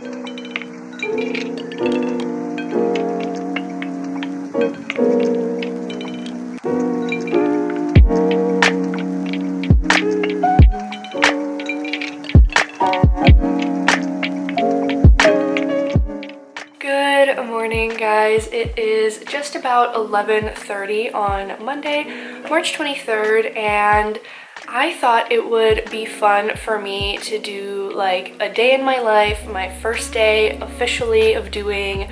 Good morning, guys. It is just about 11:30 on Monday, March 23rd, and I thought it would be fun for me to do like a day in my life, my first day officially of doing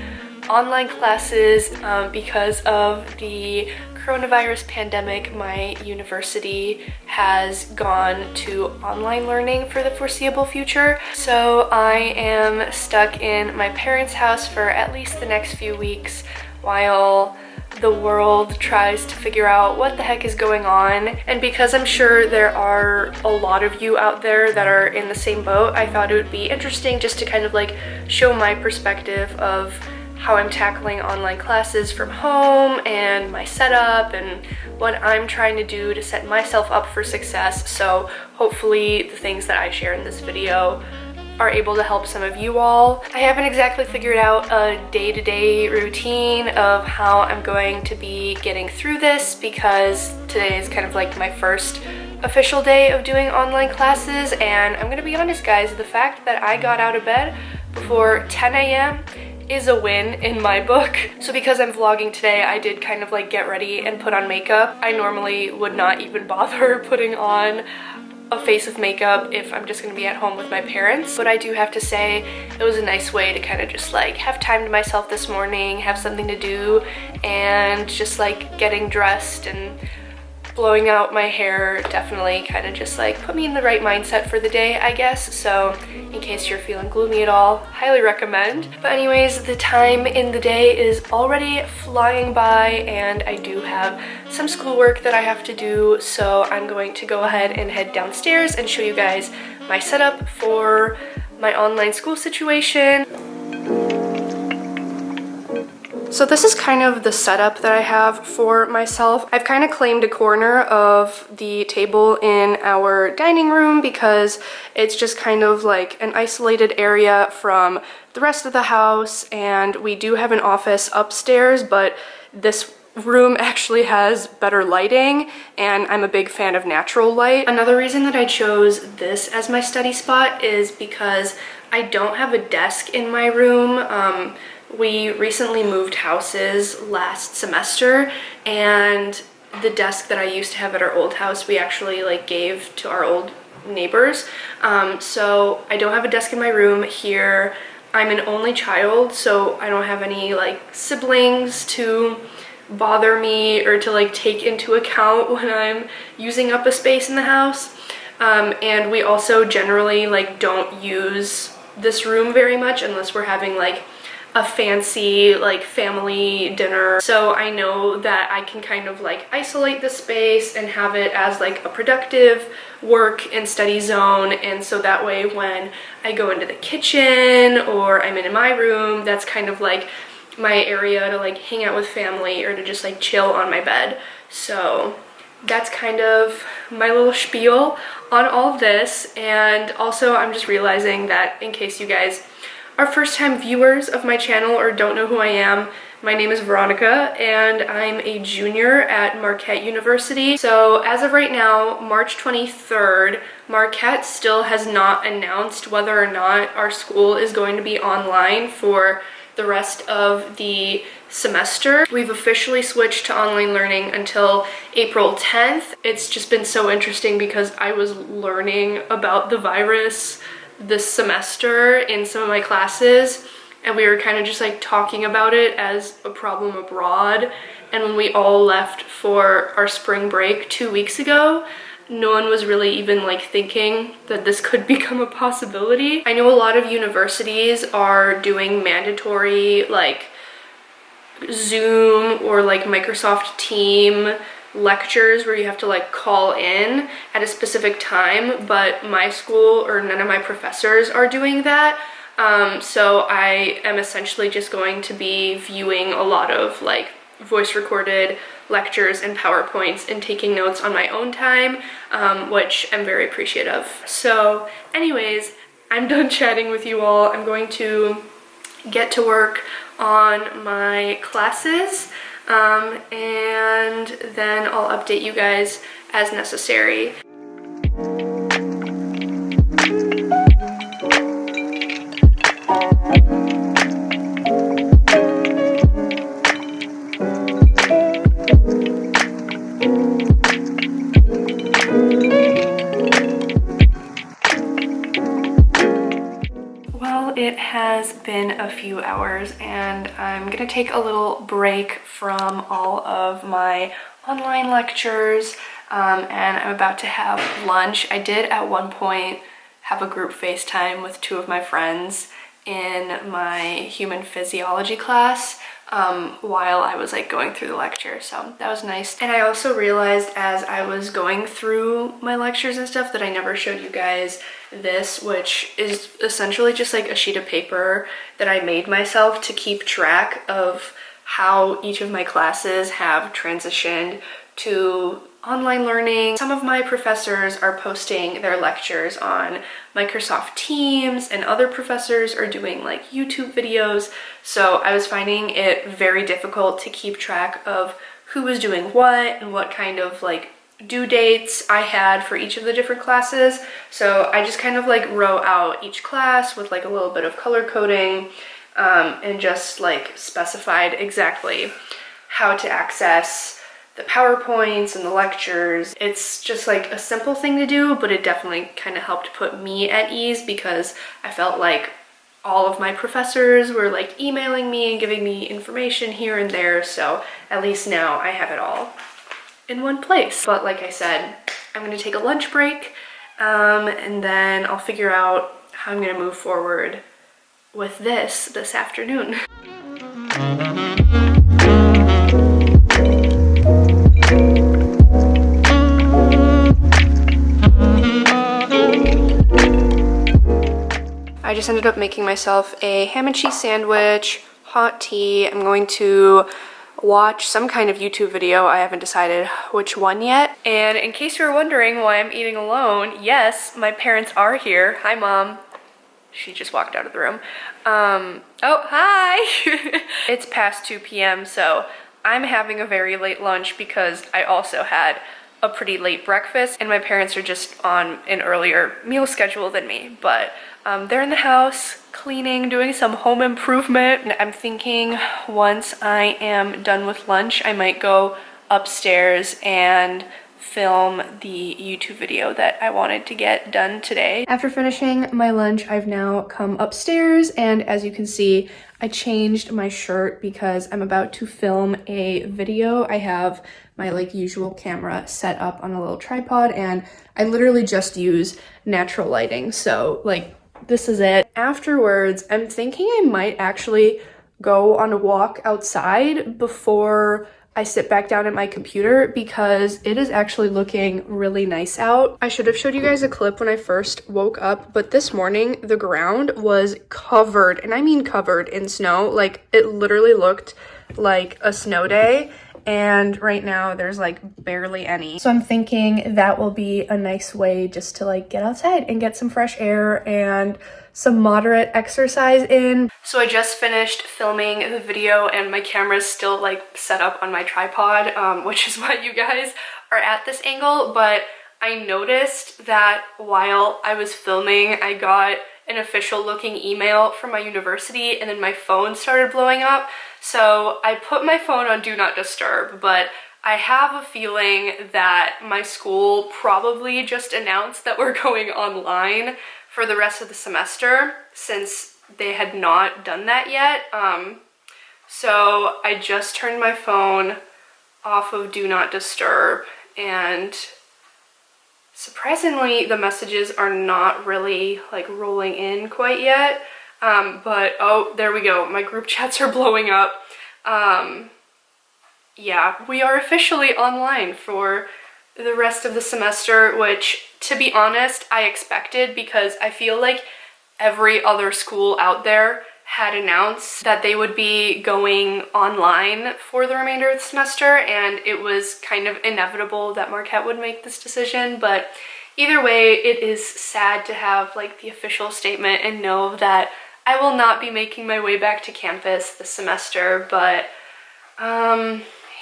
online classes because of the coronavirus pandemic. My university has gone to online learning for the foreseeable future, so I am stuck in my parents' house for at least the next few weeks while the world tries to figure out what the heck is going on. And because I'm sure there are a lot of you out there that are in the same boat, I thought it would be interesting just to kind of like show my perspective of how I'm tackling online classes from home and my setup and what I'm trying to do to set myself up for success. So hopefully the things that I share in this video are able to help some of you all. I haven't exactly figured out a day-to-day routine of how I'm going to be getting through this because today is kind of like my first official day of doing online classes, and I'm gonna be honest, guys, the fact that I got out of bed before 10 a.m. is a win in my book. So because I'm vlogging today, I did kind of like get ready and put on makeup. I normally would not even bother putting on a face of makeup if I'm just gonna be at home with my parents, but I do have to say it was a nice way to kind of just like have time to myself this morning, have something to do, and just like getting dressed and blowing out my hair definitely kind of just like put me in the right mindset for the day, I guess. So in case you're feeling gloomy at all, highly recommend. But anyways, the time in the day is already flying by and I do have some schoolwork that I have to do, so I'm going to go ahead and head downstairs and show you guys my setup for my online school situation. So this is kind of the setup that I have for myself. I've kind of claimed a corner of the table in our dining room because it's just kind of like an isolated area from the rest of the house, and we do have an office upstairs, but this room actually has better lighting and I'm a big fan of natural light. Another reason that I chose this as my study spot is because I don't have a desk in my room. We recently moved houses last semester, and the desk that I used to have at our old house we actually like gave to our old neighbors. So I don't have a desk in my room here. I'm an only child, so I don't have any like siblings to bother me or to like take into account when I'm using up a space in the house. And we also generally like don't use this room very much unless we're having like a fancy like family dinner. So I know that I can kind of like isolate the space and have it as like a productive work and study zone, and so that way when I go into the kitchen or I'm in my room, that's kind of like my area to like hang out with family or to just like chill on my bed. So that's kind of my little spiel on all of this. And also I'm just realizing that in case you guys are first-time viewers of my channel or don't know who I am, my name is Veronica and I'm a junior at Marquette University. So as of right now, March 23rd, Marquette still has not announced whether or not our school is going to be online for the rest of the semester. We've officially switched to online learning until April 10th. It's just been so interesting because I was learning about the virus this semester in some of my classes, and we were kind of just like talking about it as a problem abroad. And when we all left for our spring break 2 weeks ago, no one was really even like thinking that this could become a possibility. I know a lot of universities are doing mandatory like Zoom or like Microsoft Team lectures where you have to like call in at a specific time, but my school or none of my professors are doing that. So I am essentially just going to be viewing a lot of like voice recorded lectures and PowerPoints and taking notes on my own time, which I'm very appreciative of. So anyways, I'm done chatting with you all. I'm going to get to work on my classes, and then I'll update you guys as necessary. It has been a few hours and I'm gonna take a little break from all of my online lectures, and I'm about to have lunch. I did at one point have a group FaceTime with two of my friends in my human physiology class while I was like going through the lecture, so that was nice. And I also realized as I was going through my lectures and stuff that I never showed you guys this, which is essentially just like a sheet of paper that I made myself to keep track of how each of my classes have transitioned to online learning. Some of my professors are posting their lectures on Microsoft Teams and other professors are doing like YouTube videos. So I was finding it very difficult to keep track of who was doing what and what kind of like due dates I had for each of the different classes. So I just kind of like wrote out each class with like a little bit of color coding, and just like specified exactly how to access the PowerPoints and the lectures. It's just like a simple thing to do, but it definitely kind of helped put me at ease because I felt like all of my professors were like emailing me and giving me information here and there. So at least now I have it all in one place. But like I said, I'm gonna take a lunch break, and then I'll figure out how I'm gonna move forward with this afternoon. I just ended up making myself a ham and cheese sandwich, hot tea. I'm going to watch some kind of YouTube video. I haven't decided which one yet. And in case you were wondering why I'm eating alone, yes, my parents are here. Hi, Mom. She just walked out of the room. Oh, hi! It's past 2 p.m., so I'm having a very late lunch because I also had a pretty late breakfast, and my parents are just on an earlier meal schedule than me. But they're in the house, cleaning, doing some home improvement. And I'm thinking once I am done with lunch, I might go upstairs and film the YouTube video that I wanted to get done today. After finishing my lunch, I've now come upstairs, and as you can see, I changed my shirt because I'm about to film a video. I have my like usual camera set up on a little tripod, and I literally just use natural lighting. So like this is it. Afterwards, I'm thinking I might actually go on a walk outside before I sit back down at my computer because it is actually looking really nice out. I should have showed you guys a clip when I first woke up, but this morning the ground was covered, and I mean covered in snow. Like it literally looked like a snow day, and right now there's like barely any. So I'm thinking that will be a nice way just to like get outside and get some fresh air and some moderate exercise in. So I just finished filming the video and my camera's still like set up on my tripod, which is why you guys are at this angle. But I noticed that while I was filming, I got an official looking email from my university and then my phone started blowing up. So I put my phone on Do Not Disturb, but I have a feeling that my school probably just announced that we're going online for the rest of the semester since they had not done that yet. So I just turned my phone off of Do Not Disturb, and surprisingly the messages are not really like rolling in quite yet. But oh, there we go. My group chats are blowing up. Yeah, we are officially online for the rest of the semester, which, to be honest, I expected because I feel like every other school out there had announced that they would be going online for the remainder of the semester, and it was kind of inevitable that Marquette would make this decision. But either way, it is sad to have like the official statement and know that I will not be making my way back to campus this semester, but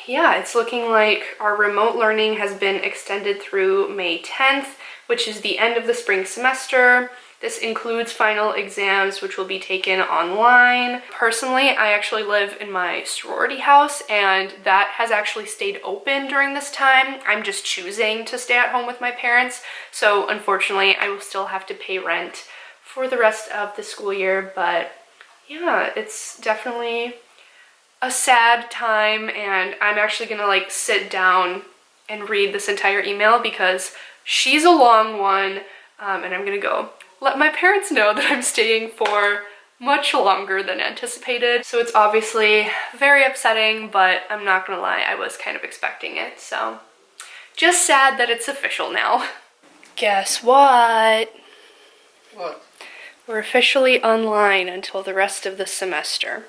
yeah, it's looking like our remote learning has been extended through May 10th, which is the end of the spring semester. This includes final exams, which will be taken online. Personally, I actually live in my sorority house, and that has actually stayed open during this time. I'm just choosing to stay at home with my parents, so unfortunately, I will still have to pay rent for the rest of the school year, but yeah, it's definitely a sad time, and I'm actually gonna like sit down and read this entire email because she's a long one, and I'm gonna go let my parents know that I'm staying for much longer than anticipated. So it's obviously very upsetting, but I'm not gonna lie, I was kind of expecting it. So just sad that it's official now. Guess what? What? We're officially online until the rest of the semester.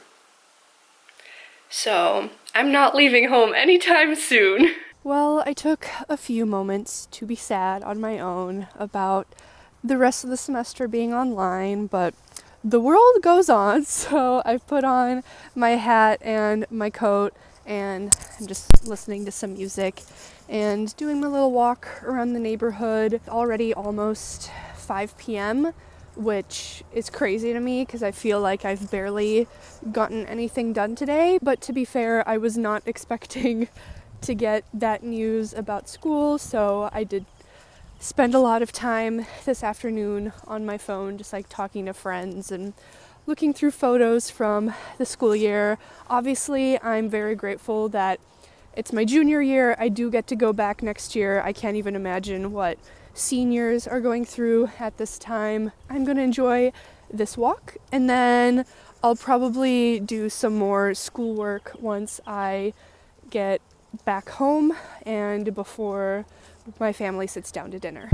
So I'm not leaving home anytime soon. Well, I took a few moments to be sad on my own about the rest of the semester being online, but the world goes on, so I've put on my hat and my coat, and I'm just listening to some music and doing my little walk around the neighborhood. Already almost 5 p.m., which is crazy to me because I feel like I've barely gotten anything done today, but to be fair, I was not expecting to get that news about school, so I did spend a lot of time this afternoon on my phone just like talking to friends and looking through photos from the school year. Obviously, I'm very grateful that it's my junior year. I do get to go back next year. I can't even imagine what seniors are going through at this time. I'm going to enjoy this walk, and then I'll probably do some more schoolwork once I get back home and before my family sits down to dinner.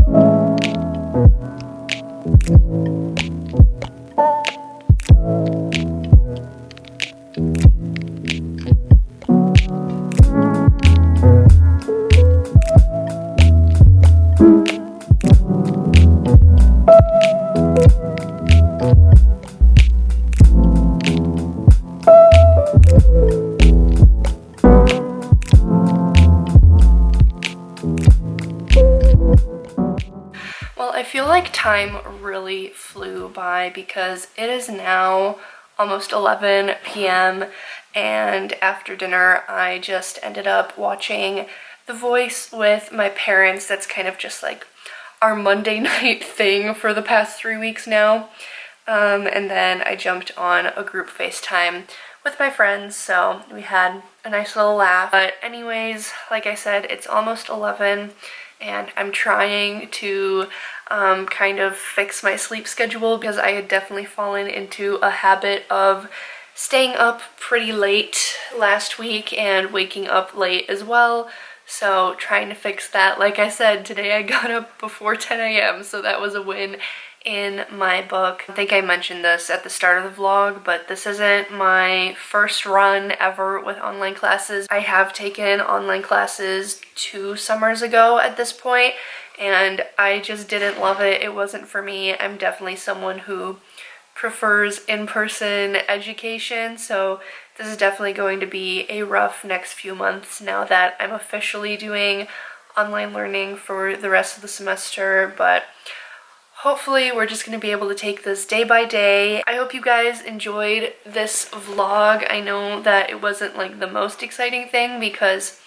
I feel like time really flew by because it is now almost 11 p.m. and after dinner I just ended up watching The Voice with my parents. That's kind of just like our Monday night thing for the past 3 weeks now. And then I jumped on a group FaceTime with my friends, so we had a nice little laugh. But anyways, like I said, it's almost 11 and I'm trying to kind of fix my sleep schedule because I had definitely fallen into a habit of staying up pretty late last week and waking up late as well. So trying to fix that. Like I said, today I got up before 10 a.m. so that was a win in my book. I think I mentioned this at the start of the vlog, but this isn't my first run ever with online classes. I have taken online classes 2 summers ago at this point, and I just didn't love it. It wasn't for me. I'm definitely someone who prefers in-person education, so this is definitely going to be a rough next few months now that I'm officially doing online learning for the rest of the semester, but hopefully we're just going to be able to take this day by day. I hope you guys enjoyed this vlog. I know that it wasn't like the most exciting thing because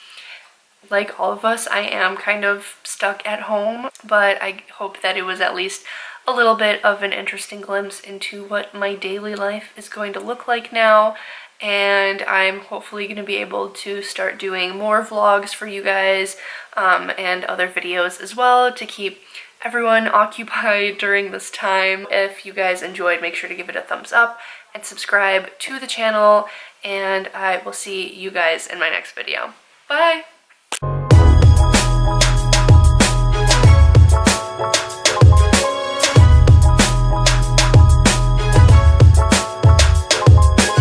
like all of us, I am kind of stuck at home, but I hope that it was at least a little bit of an interesting glimpse into what my daily life is going to look like now. And I'm hopefully going to be able to start doing more vlogs for you guys and other videos as well to keep everyone occupied during this time. If you guys enjoyed, make sure to give it a thumbs up and subscribe to the channel, and I will see you guys in my next video. Bye!